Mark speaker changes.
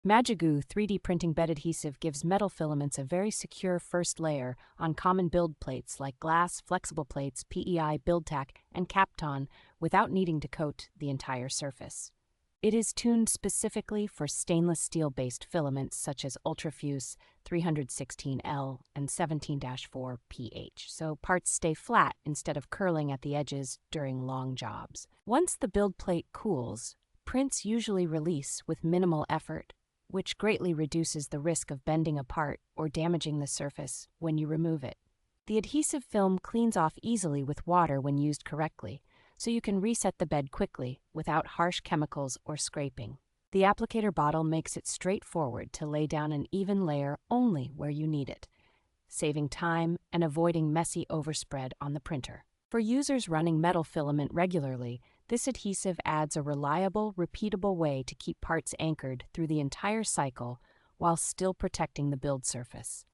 Speaker 1: Magigoo 3D printing bed adhesive gives metal filaments a very secure first layer on common build plates like glass, flexible plates, PEI, BuildTak, and Kapton without needing to coat the entire surface. It is tuned specifically for stainless steel-based filaments such as Ultrafuse 316L and 17-4pH, so parts stay flat instead of curling at the edges during long jobs. Once the build plate cools, prints usually release with minimal effort, which greatly reduces the risk of bending apart or damaging the surface when you remove it. The adhesive film cleans off easily with water when used correctly, so you can reset the bed quickly without harsh chemicals or scraping. The applicator bottle makes it straightforward to lay down an even layer only where you need it, saving time and avoiding messy overspread on the printer. For users running metal filament regularly, this adhesive adds a reliable, repeatable way to keep parts anchored through the entire cycle while still protecting the build surface.